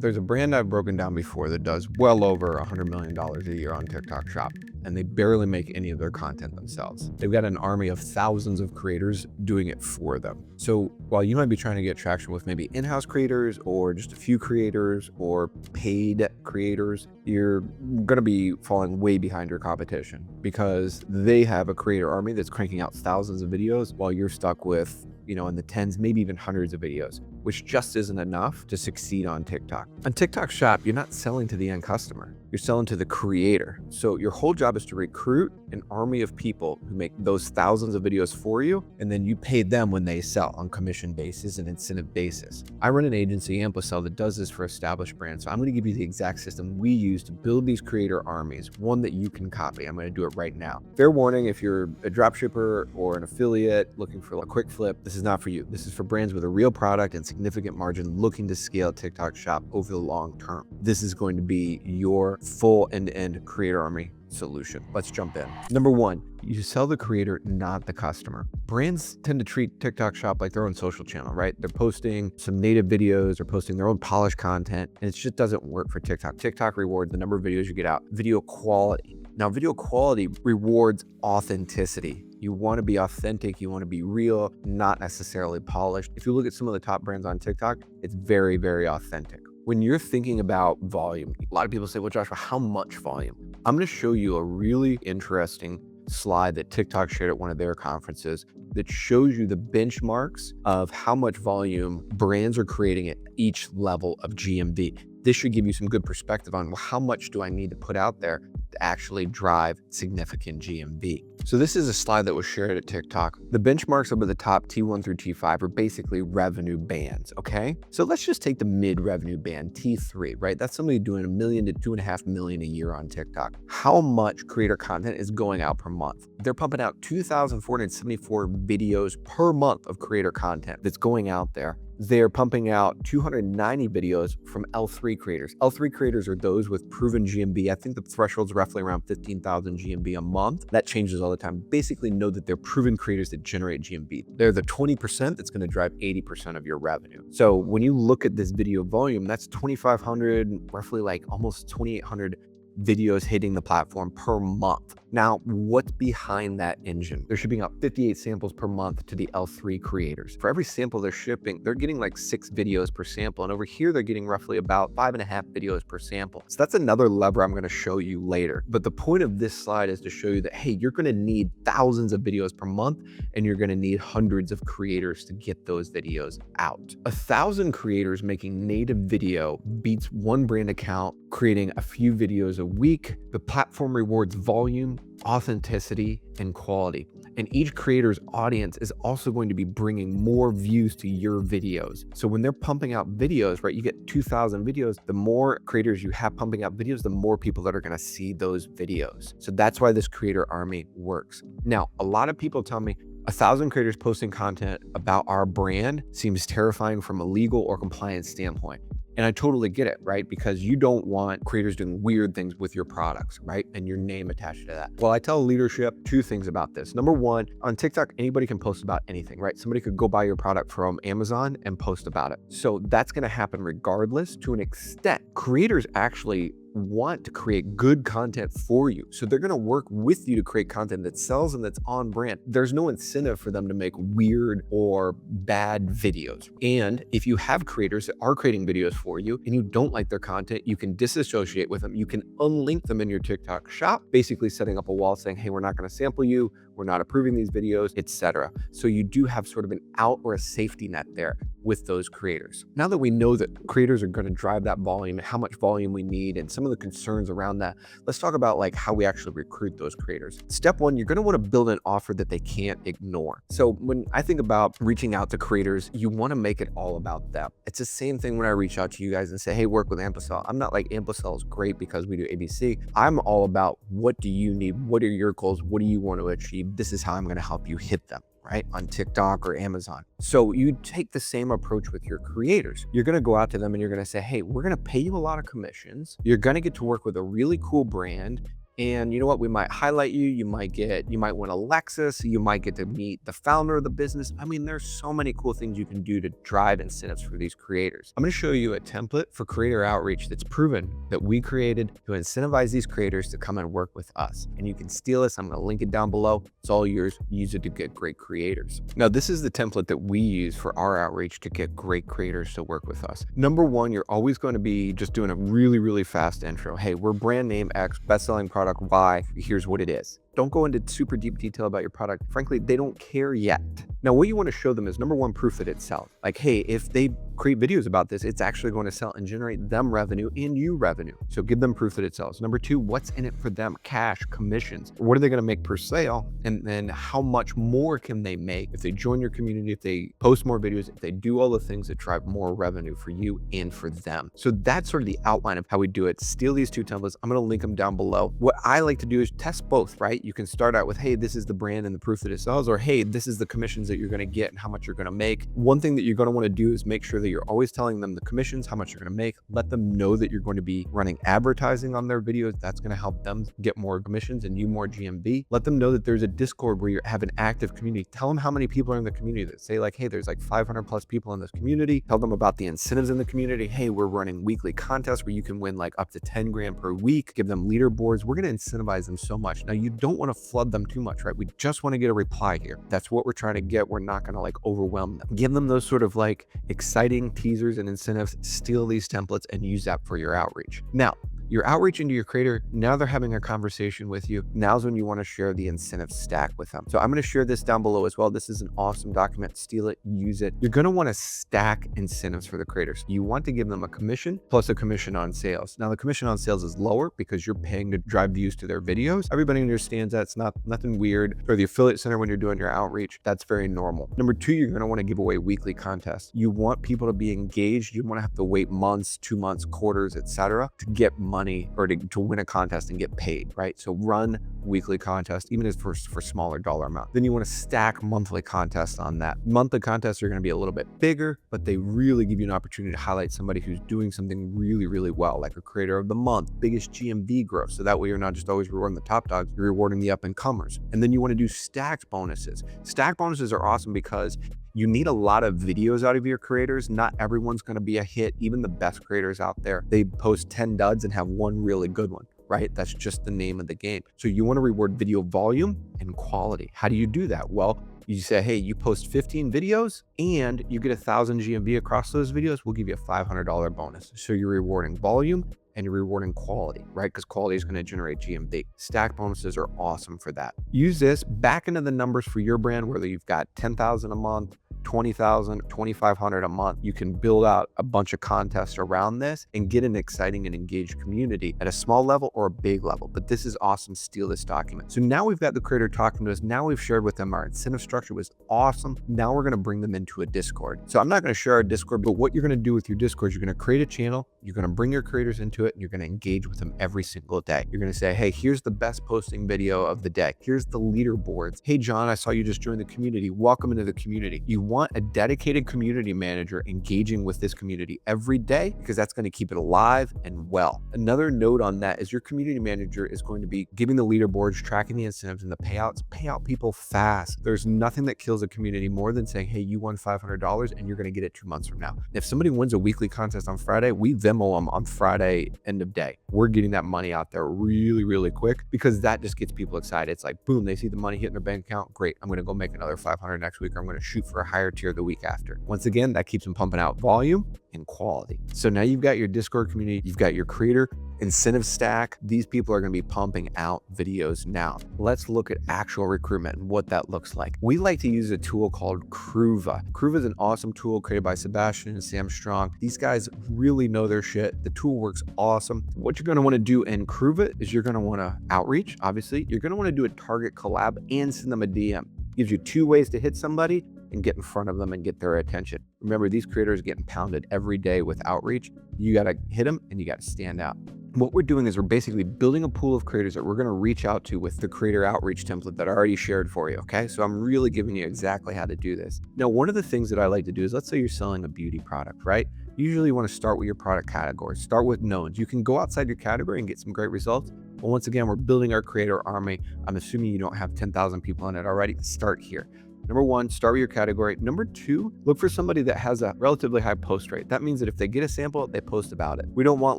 There's a brand I've broken down before that does well over $100 million a year on TikTok Shop, and they barely make any of their content themselves. They've got an army of thousands of creators doing it for them. So while you might be trying to get traction with maybe in-house creators or just a few creators or paid creators, you're going to be falling way behind your competition because they have a creator army that's cranking out thousands of videos while you're stuck with, in the tens, maybe even hundreds of videos, which just isn't enough to succeed on TikTok. On TikTok Shop, you're not selling to the end customer. You're selling to the creator. So your whole job is to recruit an army of people who make those thousands of videos for you, and then you pay them when they sell on commission basis and incentive basis. I run an agency, Amplacell, that does this for established brands. So I'm going to give you the exact system we use to build these creator armies, one that you can copy. I'm going to do it right now. Fair warning, if you're a dropshipper or an affiliate looking for a quick flip, this is not for you. This is for brands with a real product and significant margin looking to scale TikTok Shop over the long term. This is going to be your full end-to-end creator army solution. Let's jump in. Number one, you sell the creator, not the customer. Brands tend to treat TikTok Shop like their own social channel, right? They're posting some native videos or posting their own polished content, and it just doesn't work for TikTok. TikTok rewards the number of videos you get out, video quality. Now, video quality rewards authenticity. You want to be authentic, you want to be real, not necessarily polished. If you look at some of the top brands on TikTok, it's very, very authentic. When you're thinking about volume, a lot of people say, well, Joshua, how much volume? I'm going to show you a really interesting slide that TikTok shared at one of their conferences that shows you the benchmarks of how much volume brands are creating at each level of GMV. This should give you some good perspective on, well, how much do I need to put out there to actually drive significant GMV? So this is a slide that was shared at TikTok. The benchmarks over the top T1 through T5 are basically revenue bands, okay? So let's just take the mid revenue band, T3, right? That's somebody doing $1 million to $2.5 million a year on TikTok. How much creator content is going out per month? They're pumping out 2,474 videos per month of creator content that's going out there. They're pumping out 290 videos from L3 creators. L3 creators are those with proven GMV. I think the threshold's roughly around 15,000 GMV a month. That changes all the time. Basically know that they're proven creators that generate GMV. They're the 20% that's going to drive 80% of your revenue. So when you look at this video volume, that's 2,500, roughly like almost 2,800 videos hitting the platform per month. Now, what's behind that engine? They're shipping out 58 samples per month to the L3 creators. For every sample they're shipping, they're getting like 6 videos per sample. And over here, they're getting roughly about 5.5 videos per sample. So that's another lever I'm going to show you later. But the point of this slide is to show you that, hey, you're going to need thousands of videos per month, and you're going to need hundreds of creators to get those videos out. 1,000 creators making native video beats one brand account creating a few videos a week. The platform rewards volume, authenticity, and quality. And each creator's audience is also going to be bringing more views to your videos. So when they're pumping out videos, right, you get 2,000 videos, the more creators you have pumping out videos, the more people that are going to see those videos. So that's why this creator army works. Now, a lot of people tell me 1,000 creators posting content about our brand seems terrifying from a legal or compliance standpoint. And I totally get it, right? Because you don't want creators doing weird things with your products, right? And your name attached to that. Well, I tell leadership 2 things about this. Number one, on TikTok, anybody can post about anything, right? Somebody could go buy your product from Amazon and post about it. So that's going to happen regardless to an extent. Creators actually want to create good content for you. So they're going to work with you to create content that sells and that's on brand. There's no incentive for them to make weird or bad videos. And if you have creators that are creating videos for you and you don't like their content, you can disassociate with them. You can unlink them in your TikTok shop, basically setting up a wall saying, hey, we're not going to sample you. We're not approving these videos, etc. So you do have sort of an out or a safety net there with those creators. Now that we know that creators are going to drive that volume, how much volume we need, and some of the concerns around that, let's talk about like how we actually recruit those creators. Step one, you're going to want to build an offer that they can't ignore. So when I think about reaching out to creators, you want to make it all about them. It's the same thing when I reach out to you guys and say, hey, work with Amplacell. I'm not like Amplacell is great because we do ABC. I'm all about what do you need? What are your goals? What do you want to achieve? This is how I'm going to help you hit them, right? On TikTok or Amazon. So you take the same approach with your creators. You're going to go out to them and you're going to say, hey, we're going to pay you a lot of commissions. You're going to get to work with a really cool brand And you know what? We might highlight you. You might win a Lexus. You might get to meet the founder of the business. I mean, there's so many cool things you can do to drive incentives for these creators. I'm going to show you a template for creator outreach that's proven that we created to incentivize these creators to come and work with us. And you can steal this. I'm going to link it down below. It's all yours. Use it to get great creators. Now, this is the template that we use for our outreach to get great creators to work with us. Number one, you're always going to be just doing a really fast intro. Hey, we're brand name X, best-selling product Y. Here's what it is. Don't go into super deep detail about your product. Frankly, they don't care yet. Now, what you want to show them is number one, proof that it sells. Like, hey, if they create videos about this, it's actually going to sell and generate them revenue and you revenue. So give them proof that it sells. Number two, what's in it for them? Cash, commissions. What are they going to make per sale? And then how much more can they make if they join your community, if they post more videos, if they do all the things that drive more revenue for you and for them. So that's sort of the outline of how we do it. Steal these two templates. I'm going to link them down below. What I like to do is test both, right? You can start out with, hey, this is the brand and the proof that it sells, or hey, this is the commissions that you're going to get and how much you're going to make. One thing that you're going to want to do is make sure that you're always telling them the commissions, how much you're going to make. Let them know that you're going to be running advertising on their videos. That's going to help them get more commissions and you more GMV. Let them know that there's a Discord where you have an active community. Tell them how many people are in the community. That say like, hey, there's like 500 plus people in this community. Tell them about the incentives in the community. Hey, we're running weekly contests where you can win like up to 10 grand per week. Give them leaderboards. We're going to incentivize them so much. Now, you don't want to flood them too much, right? We just want to get a reply here. That's what we're trying to get. We're not going to like overwhelm them. Give them those sort of like exciting teasers and incentives. Steal these templates and use that for your outreach. Now, your outreach into your creator, now they're having a conversation with you. Now's when you want to share the incentive stack with them. So I'm going to share this down below as well. This is an awesome document. Steal it, use it. You're going to want to stack incentives for the creators. You want to give them a commission plus a commission on sales. Now the commission on sales is lower because you're paying to drive views to their videos. Everybody understands that. It's not nothing weird. For the affiliate center, when you're doing your outreach, that's very normal. Number two, you're going to want to give away weekly contests. You want people to be engaged. You want to have to wait months, 2 months, quarters, etc. to get money or to win a contest and get paid, right? So run weekly contests, even if for smaller dollar amount. Then you want to stack monthly contests on that. Monthly contests are going to be a little bit bigger, but they really give you an opportunity to highlight somebody who's doing something really well, like a creator of the month, biggest GMV growth. So that way you're not just always rewarding the top dogs, you're rewarding the up and comers. And then you want to do stacked bonuses. Stacked bonuses are awesome because you need a lot of videos out of your creators. Not everyone's going to be a hit. Even the best creators out there, they post 10 duds and have one really good one, right? That's just the name of the game. So you want to reward video volume and quality. How do you do that? Well, you say, hey, you post 15 videos and you get 1,000 GMV across those videos, we'll give you a $500 bonus. So you're rewarding volume and you're rewarding quality, right? Because quality is going to generate GMV. Stack bonuses are awesome for that. Use this back into the numbers for your brand, whether you've got 10,000 a month, 20,000, 2,500 a month. You can build out a bunch of contests around this and get an exciting and engaged community at a small level or a big level. But this is awesome. Steal this document. So now we've got the creator talking to us. Now we've shared with them our incentive structure was awesome. Now we're going to bring them into a Discord. So I'm not going to share our Discord, but what you're going to do with your Discord, you're going to create a channel. You're going to bring your creators into it and you're going to engage with them every single day. You're going to say, hey, here's the best posting video of the day. Here's the leaderboards. Hey, John, I saw you just joined the community. Welcome into the community. You want a dedicated community manager engaging with this community every day because that's going to keep it alive and well. Another note on that is your community manager is going to be giving the leaderboards, tracking the incentives and the payouts. Pay out people fast. There's nothing that kills a community more than saying, hey, you won $500 and you're going to get it 2 months from now. If somebody wins a weekly contest on Friday, we Venmo them on Friday end of day. We're getting that money out there really quick because that just gets people excited. It's like, boom, they see the money hitting their bank account. Great. I'm going to go make another 500 next week. Or I'm going to shoot for a higher tier the week after. Once again, that keeps them pumping out volume and quality. So now you've got your Discord community, you've got your creator incentive stack. These people are going to be pumping out videos now. Let's look at actual recruitment and what that looks like. We like to use a tool called Cruva. Cruva is an awesome tool created by Sebastian and Sam Strong. These guys really know their shit. The tool works awesome. What you're going to want to do in Cruva is you're going to want to outreach. Obviously, you're going to want to do a target collab and send them a DM. Gives you 2 ways to hit somebody and get in front of them and get their attention. Remember, these creators are getting pounded every day with outreach. You got to hit them and you got to stand out. What we're doing is we're basically building a pool of creators that we're going to reach out to with the creator outreach template that I already shared for you. Okay. So I'm really giving you exactly how to do this. Now, one of the things that I like to do is, let's say you're selling a beauty product, right? Usually you want to start with your product category, start with knowns. You can go outside your category and get some great results, Well, once again, we're building our creator army. I'm assuming you don't have 10,000 people in it already. Start here. Number one, start with your category. Number two, look for somebody that has a relatively high post rate. That means that if they get a sample, they post about it. We don't want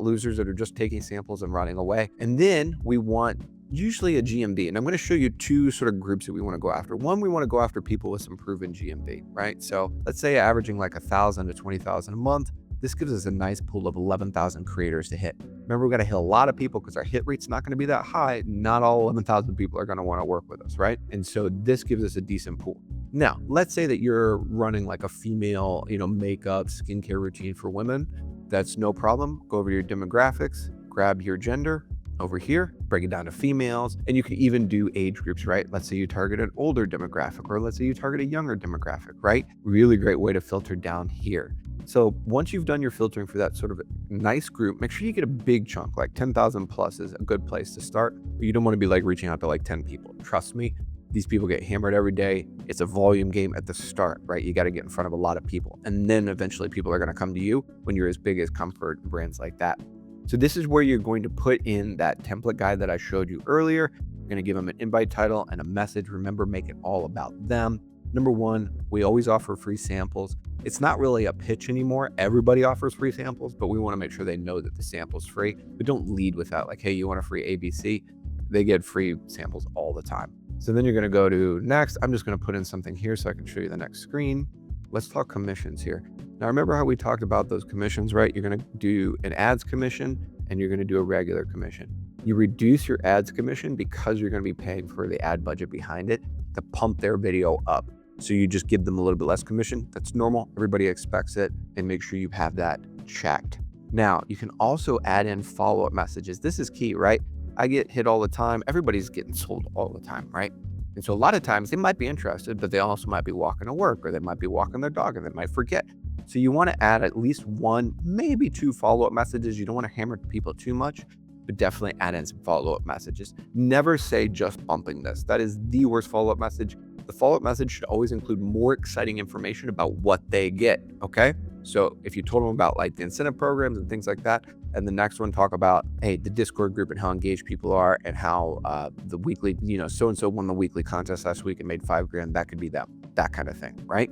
losers that are just taking samples and running away. And then we want usually a GMV. And I'm going to show you two sort of groups that we want to go after. One, we want to go after people with some proven GMV, right? So let's say averaging like 1,000 to 20,000 a month. This gives us a nice pool of 11,000 creators to hit. Remember, we got to hit a lot of people because our hit rate's not going to be that high. Not all 11,000 people are going to want to work with us, right? And so this gives us a decent pool. Now, let's say that you're running like a female, makeup, skincare routine for women. That's no problem. Go over to your demographics, grab your gender over here, break it down to females, and you can even do age groups, right? Let's say you target an older demographic, or let's say you target a younger demographic, right? Really great way to filter down here. So once you've done your filtering for that sort of nice group, make sure you get a big chunk, like 10,000 plus is a good place to start. You don't want to be like reaching out to like 10 people. Trust me, these people get hammered every day. It's a volume game at the start, right? You got to get in front of a lot of people. And then eventually people are going to come to you when you're as big as Comfort and brands like that. So this is where you're going to put in that template guide that I showed you earlier. You're going to give them an invite title and a message. Remember, make it all about them. Number one, we always offer free samples. It's not really a pitch anymore. Everybody offers free samples, but we want to make sure they know that the sample's free. But don't lead with that. Like, hey, you want a free ABC? They get free samples all the time. So then you're going to go to next. I'm just going to put in something here so I can show you the next screen. Let's talk commissions here. Now, remember how we talked about those commissions, right? You're going to do an ads commission and you're going to do a regular commission. You reduce your ads commission because you're going to be paying for the ad budget behind it to pump their video up. So you just give them a little bit less commission. That's normal. Everybody expects it, and make sure you have that checked. Now, you can also add in follow-up messages. This is key, right? I get hit all the time. Everybody's getting sold all the time, right? And so a lot of times they might be interested, but they also might be walking to work, or they might be walking their dog, and they might forget. So you want to add at least one, maybe two follow-up messages. You don't want to hammer people too much, but definitely add in some follow-up messages. Never say just bumping this. That is the worst follow-up message. The follow-up message should always include more exciting information about what they get, okay? So if you told them about like the incentive programs and things like that, and the next one talk about, hey, the Discord group and how engaged people are and how the weekly, so-and-so won the weekly contest last week and made $5,000, that could be them, that kind of thing, right?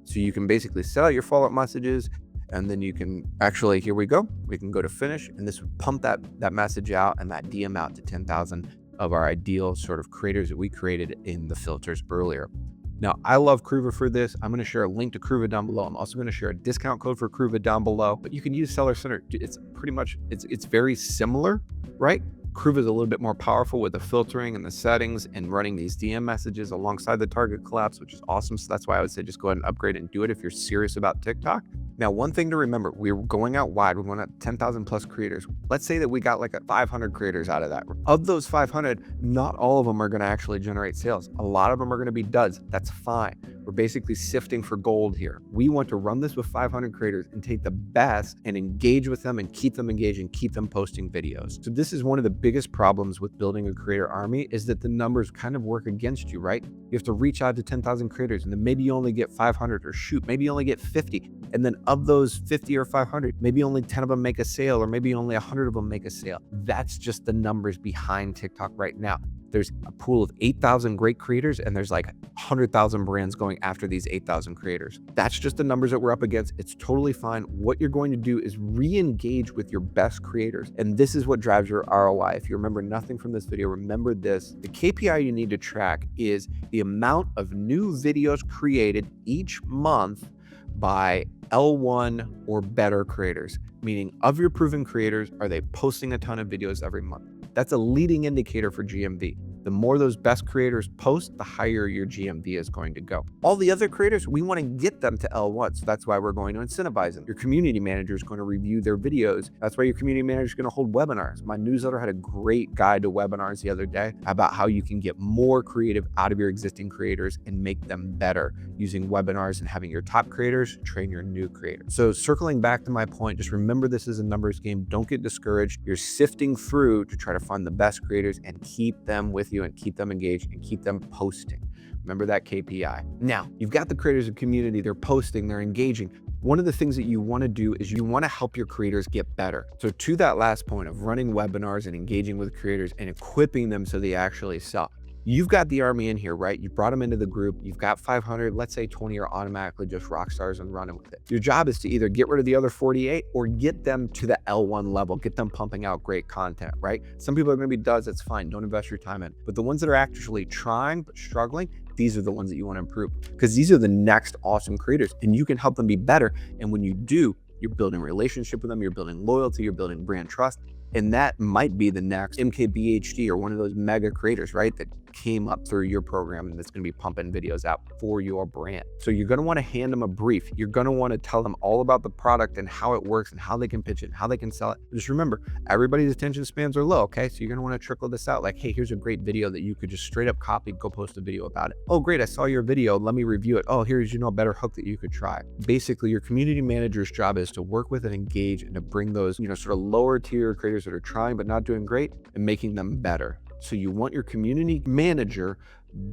So you can basically set out your follow-up messages, and then you can actually, here we go, we can go to finish, and this would pump that message out and that DM out to 10,000 of our ideal sort of creators that we created in the filters earlier. Now, I love Kruva for this. I'm going to share a link to Kruva down below. I'm also going to share a discount code for Kruva down below, but you can use Seller Center. It's pretty much, it's very similar, right? Kruva is a little bit more powerful with the filtering and the settings and running these DM messages alongside the target collapse, which is awesome. So that's why I would say just go ahead and upgrade and do it if you're serious about TikTok. Now, one thing to remember, we're going out wide. We're going at 10,000 plus creators. Let's say that we got like 500 creators out of that. Of those 500, not all of them are going to actually generate sales. A lot of them are going to be duds. That's fine. We're basically sifting for gold here. We want to run this with 500 creators and take the best and engage with them and keep them engaged and keep them posting videos. So this is one of the biggest problems with building a creator army, is that the numbers kind of work against you, right? You have to reach out to 10,000 creators, and then maybe you only get 500, or shoot, maybe you only get 50. And then of those 50 or 500, maybe only 10 of them make a sale, or maybe only 100 of them make a sale. That's just the numbers behind TikTok right now. There's a pool of 8,000 great creators, and there's like 100,000 brands going after these 8,000 creators. That's just the numbers that we're up against. It's totally fine. What you're going to do is re-engage with your best creators. And this is what drives your ROI. If you remember nothing from this video, remember this. The KPI you need to track is the amount of new videos created each month by L1 or better creators, meaning of your proven creators, are they posting a ton of videos every month? That's a leading indicator for GMV. The more those best creators post, the higher your GMV is going to go. All the other creators, we want to get them to L1. So that's why we're going to incentivize them. Your community manager is going to review their videos. That's why your community manager is going to hold webinars. My newsletter had a great guide to webinars the other day about how you can get more creative out of your existing creators and make them better using webinars and having your top creators train your new creators. So circling back to my point, just remember this is a numbers game. Don't get discouraged. You're sifting through to try to find the best creators and keep them with you and keep them engaged and keep them posting. Remember that KPI. Now, you've got the creators of community, they're posting, they're engaging. One of the things that you want to do is you want to help your creators get better. So to that last point of running webinars and engaging with creators and equipping them so they actually sell, you've got the army in here, right? You brought them into the group. You've got 500, let's say 20 are automatically just rock stars and running with it. Your job is to either get rid of the other 48 or get them to the L1 level, get them pumping out great content, right? Some people are going to be duds, that's fine. Don't invest your time in. But the ones that are actually trying but struggling, these are the ones that you want to improve because these are the next awesome creators and you can help them be better. And when you do, you're building a relationship with them, you're building loyalty, you're building brand trust. And that might be the next MKBHD or one of those mega creators, right? That came up through your program and that's going to be pumping videos out for your brand. So you're going to want to hand them a brief. You're going to want to tell them all about the product and how it works and how they can pitch it and how they can sell it. Just remember, everybody's attention spans are low, okay? So you're going to want to trickle this out like, hey, here's a great video that you could just straight up copy, go post a video about it. Oh, great, I saw your video. Let me review it. Oh, here's, a better hook that you could try. Basically, your community manager's job is to work with and engage and to bring those, sort of lower tier creators that are trying but not doing great and making them better. So you want your community manager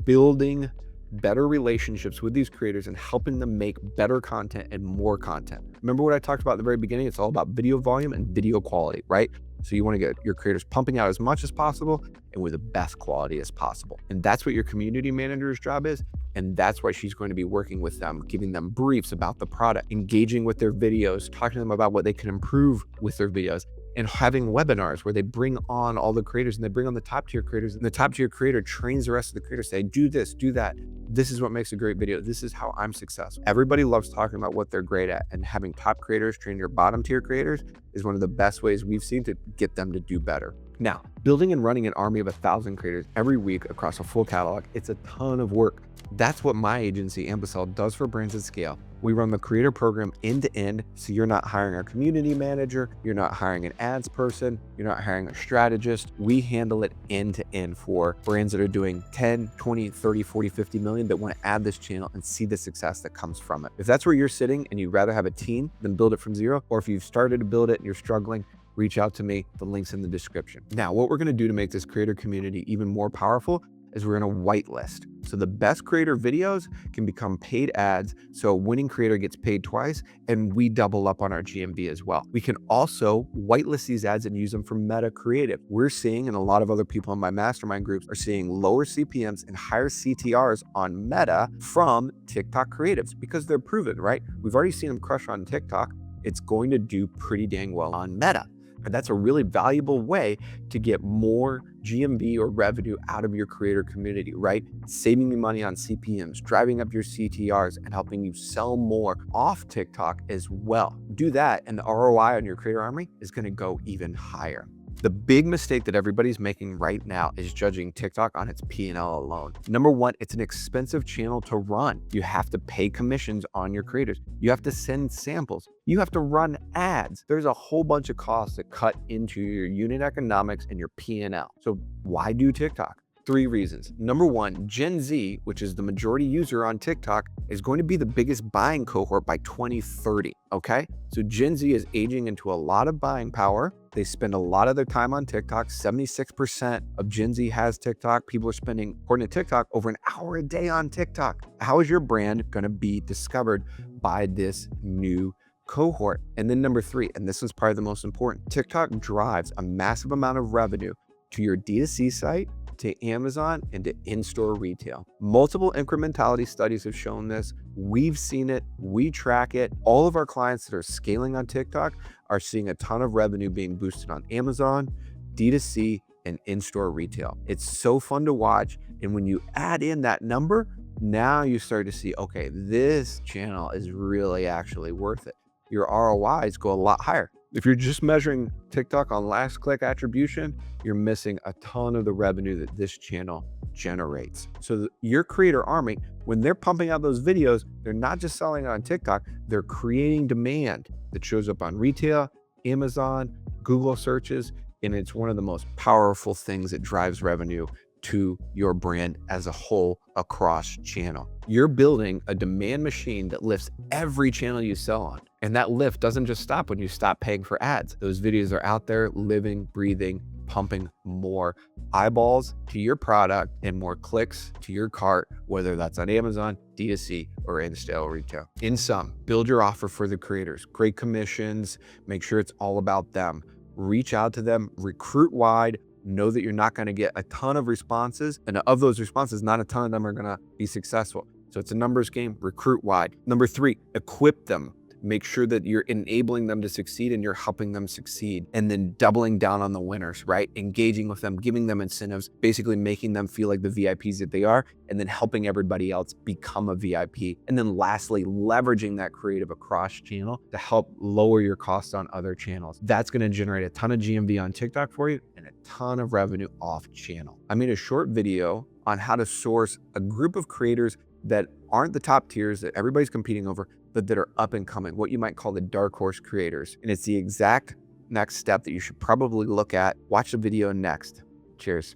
building better relationships with these creators and helping them make better content and more content. Remember what I talked about at the very beginning? It's all about video volume and video quality, right? So you want to get your creators pumping out as much as possible and with the best quality as possible. And that's what your community manager's job is. And that's why she's going to be working with them, giving them briefs about the product, engaging with their videos, talking to them about what they can improve with their videos, and having webinars where they bring on all the creators and they bring on the top tier creators, and the top tier creator trains the rest of the creators, say, do this, do that. This is what makes a great video. This is how I'm successful. Everybody loves talking about what they're great at, and having top creators train your bottom tier creators is one of the best ways we've seen to get them to do better. Now, building and running an army of 1,000 creators every week across a full catalog, it's a ton of work. That's what my agency, Amosell, does for brands at scale. We run the creator program end to end, so you're not hiring a community manager, you're not hiring an ads person, you're not hiring a strategist. We handle it end to end for brands that are doing 10, 20, 30, 40, 50 million that want to add this channel and see the success that comes from it. If that's where you're sitting and you'd rather have a team than build it from zero, or if you've started to build it and you're struggling, reach out to me. The link's in the description. Now, what we're going to do to make this creator community even more powerful is we're going to whitelist. So the best creator videos can become paid ads. So a winning creator gets paid twice and we double up on our GMV as well. We can also whitelist these ads and use them for meta creative. We're seeing, and a lot of other people in my mastermind groups are seeing, lower CPMs and higher CTRs on Meta from TikTok creatives because they're proven, right? We've already seen them crush on TikTok. It's going to do pretty dang well on Meta. And that's a really valuable way to get more GMV or revenue out of your creator community, right? Saving you money on CPMs, driving up your CTRs, and helping you sell more off TikTok as well. Do that, and the ROI on your creator army is going to go even higher. The big mistake that everybody's making right now is judging TikTok on its P&L alone. Number one, it's an expensive channel to run. You have to pay commissions on your creators. You have to send samples. You have to run ads. There's a whole bunch of costs that cut into your unit economics and your P&L. So why do TikTok? 3 reasons. Number one, Gen Z, which is the majority user on TikTok, is going to be the biggest buying cohort by 2030, okay? So Gen Z is aging into a lot of buying power. They spend a lot of their time on TikTok. 76% of Gen Z has TikTok. People are spending, according to TikTok, over an hour a day on TikTok. How is your brand going to be discovered by this new cohort? And then number 3, and this is probably the most important, TikTok drives a massive amount of revenue to your D2C site, to Amazon, and to in-store retail. Multiple incrementality studies have shown this. We've seen it, we track it. All of our clients that are scaling on TikTok are seeing a ton of revenue being boosted on Amazon, D2C, and in-store retail. It's so fun to watch. And when you add in that number, now you start to see, okay, this channel is really actually worth it. Your ROIs go a lot higher. If you're just measuring TikTok on last click attribution, you're missing a ton of the revenue that this channel generates. So your creator army, when they're pumping out those videos, they're not just selling on TikTok, they're creating demand that shows up on retail, Amazon, Google searches, and it's one of the most powerful things that drives revenue to your brand as a whole across channel. You're building a demand machine that lifts every channel you sell on. And that lift doesn't just stop when you stop paying for ads. Those videos are out there living, breathing, pumping more eyeballs to your product and more clicks to your cart, whether that's on Amazon, D2C, or in-store retail. In sum, build your offer for the creators, great commissions, make sure it's all about them. Reach out to them, recruit wide, know that you're not going to get a ton of responses. And of those responses, not a ton of them are going to be successful. So it's a numbers game, recruit wide. Number 3, equip them. Make sure that you're enabling them to succeed and you're helping them succeed. And then doubling down on the winners, right? Engaging with them, giving them incentives, basically making them feel like the VIPs that they are, and then helping everybody else become a VIP. And then lastly, leveraging that creative across channel to help lower your costs on other channels. That's going to generate a ton of GMV on TikTok for you and a ton of revenue off channel. I made a short video on how to source a group of creators that aren't the top tiers that everybody's competing over, but that are up and coming, what you might call the dark horse creators. And it's the exact next step that you should probably look at. Watch the video next. Cheers.